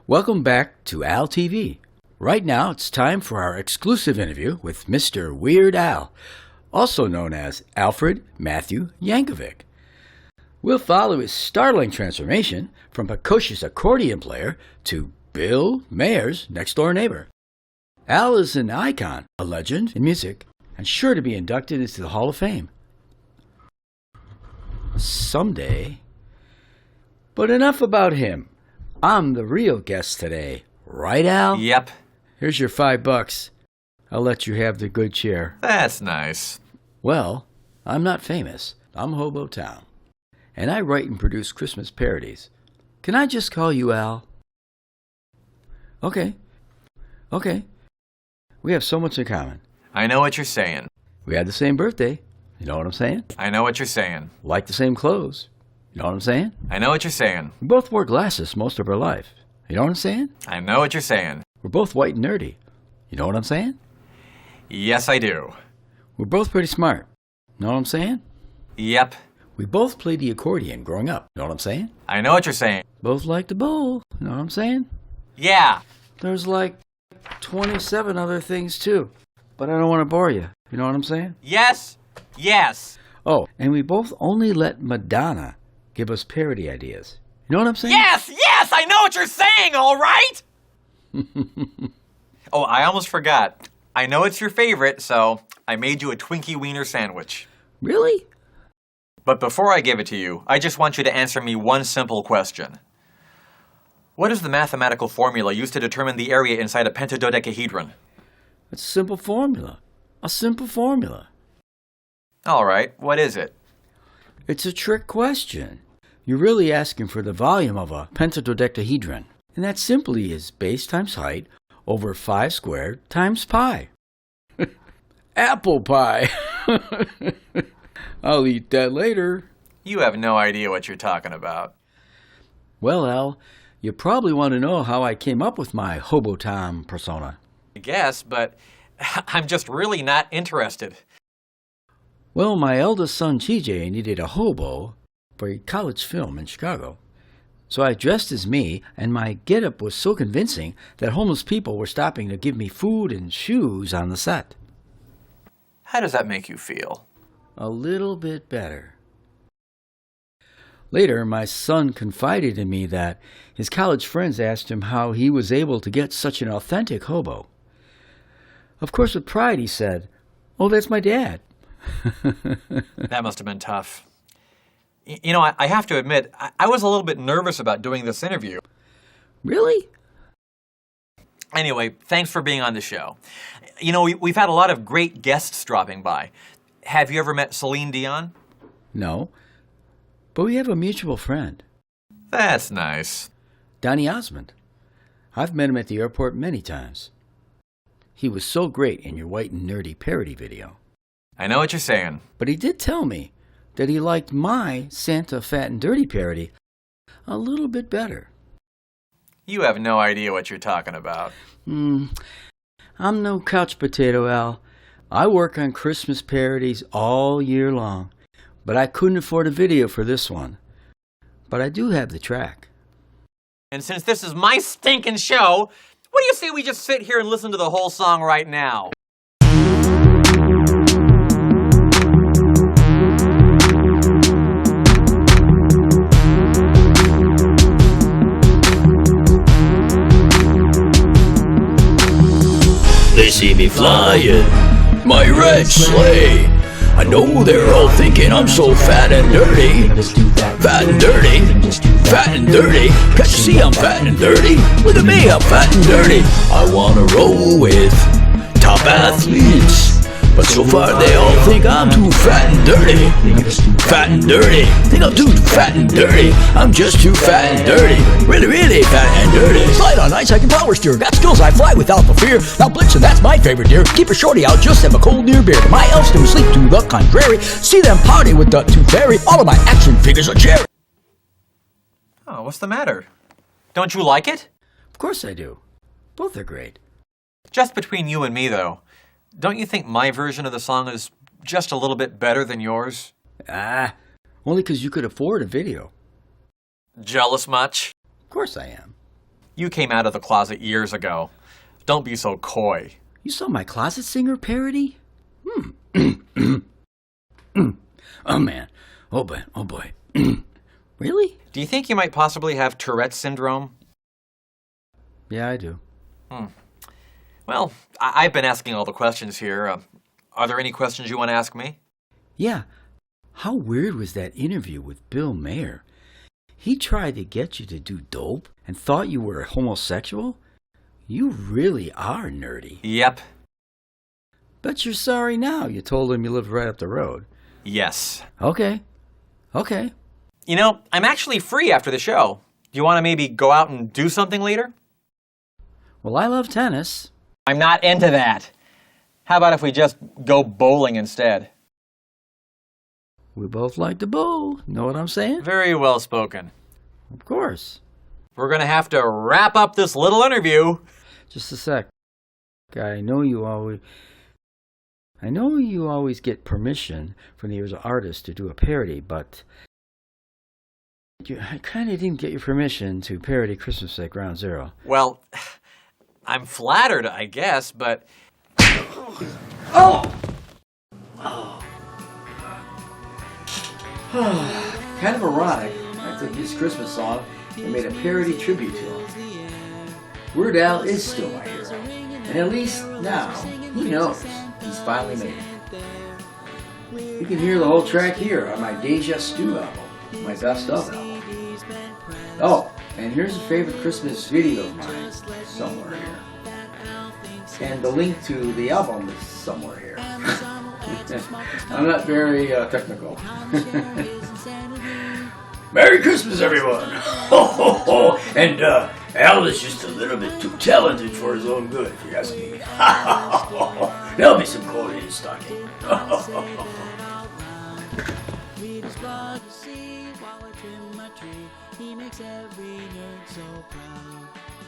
Welcome back to Al TV. Right now, it's time for our exclusive interview with Mr. Weird Al, also known as Alfred Matthew Yankovic. We'll follow his startling transformation from precocious accordion player to Bill Mayer's next-door neighbor. Al is an icon, a legend in music, and sure to be inducted into the Hall of Fame. Someday. But enough about him. I'm the real guest today. Right, Al? Yep. Here's your $5. I'll let you have the good chair. That's nice. Well, I'm not famous. I'm Hobo Town. And I write and produce Christmas parodies. Can I just call you Al? Okay. We have so much in common. I know what you're saying. We had the same birthday. You know what I'm saying? I know what you're saying. Like the same clothes. You know what I'm saying? I know what you're saying. We both wore glasses most of our life. You know what I'm saying? I know what you're saying. We're both white and nerdy. You know what I'm saying? Yes, I do. We're both pretty smart. You know what I'm saying? Yep. We both played the accordion growing up. You know what I'm saying? I know what you're saying. Both liked to bowl. You know what I'm saying? Yeah. There's like 27 other things too. But I don't want to bore you. You know what I'm saying? Yes. Yes. Oh, and we both only let Madonna give us parody ideas. You know what I'm saying? Yes, I know what you're saying, all right? Oh, I almost forgot. I know it's your favorite, so I made you a Twinkie Wiener sandwich. Really? But before I give it to you, I just want you to answer me one simple question. What is the mathematical formula used to determine the area inside a pentadodecahedron? It's a simple formula. A simple formula. All right, what is it? It's a trick question. You're really asking for the volume of a pentadodecahedron. And that simply is base times height over 5 squared times pi. Apple pie. I'll eat that later. You have no idea what you're talking about. Well, Al, you probably want to know how I came up with my Hobo Tom persona. I guess, but I'm just really not interested. Well, my eldest son, TJ, needed a hobo for a college film in Chicago. So I dressed as me, and my getup was so convincing that homeless people were stopping to give me food and shoes on the set. How does that make you feel? A little bit better. Later, my son confided in me that his college friends asked him how he was able to get such an authentic hobo. Of course, with pride, he said, "Oh, that's my dad." That must have been tough. You know, I have to admit, I was a little bit nervous about doing this interview. Really? Anyway, thanks for being on the show. You know, we've had a lot of great guests dropping by. Have you ever met Celine Dion? No, but we have a mutual friend. That's nice. Donny Osmond. I've met him at the airport many times. He was so great in your white and nerdy parody video. I know what you're saying. But he did tell me that he liked my Santa Fat and Dirty parody a little bit better. You have no idea what you're talking about. I'm no couch potato, Al. I work on Christmas parodies all year long, but I couldn't afford a video for this one. But I do have the track. And since this is my stinking show, what do you say we just sit here and listen to the whole song right now? They see me flying, my red sleigh. I know they're all thinking I'm so fat and dirty. Fat and dirty, fat and dirty. Can't you see I'm fat and dirty? Look at me, I'm fat and dirty. I wanna roll with top athletes, but so far they all think I'm too fat and dirty. Fat and dirty, think I'm too fat and dirty. I'm just too fat and dirty. Really, really fat and dirty. Slide on ice, I can power steer. Got skills, I fly without the fear. Now Blitzen, that's my favorite deer. Keep a shorty out, just have a cold near beer. My elves do sleep to the contrary. See them party with the tooth fairy. All of my action figures are cherry. Oh, what's the matter? Don't you like it? Of course I do. Both are great. Just between you and me, though, don't you think my version of the song is just a little bit better than yours? Only 'cause you could afford a video. Jealous much? Of course I am. You came out of the closet years ago. Don't be so coy. You saw my Closet Singer parody? Oh, man. Oh, boy. Oh, boy. Really? Do you think you might possibly have Tourette's syndrome? Yeah, I do. Well, I've been asking all the questions here. Are there any questions you want to ask me? Yeah. How weird was that interview with Bill Maher? He tried to get you to do dope and thought you were homosexual? You really are nerdy. Yep. Bet you're sorry now you told him you lived right up the road. Yes. Okay. You know, I'm actually free after the show. Do you want to maybe go out and do something later? Well, I love tennis. I'm not into that. How about if we just go bowling instead? We both like to bowl. Know what I'm saying? Very well spoken. Of course. We're going to have to wrap up this little interview. Just a sec. I know you always get permission from the artist to do a parody, but I kind of didn't get your permission to parody Christmas at Ground Zero. Well, I'm flattered, I guess, but... Kind of ironic. I took his Christmas song and made a parody tribute to him. Weird Al is still my hero. And at least now, he knows he's finally made it. You can hear the whole track here on my Deja Stew album, my best of album. Oh, and here's a favorite Christmas video of mine, somewhere here. And the link to the album is somewhere here. I'm not very technical. Merry Christmas, everyone! Ho, ho, ho! And Al is just a little bit too talented for his own good, if you ask me. There'll be some gold in his stocking. He makes every nerd so proud.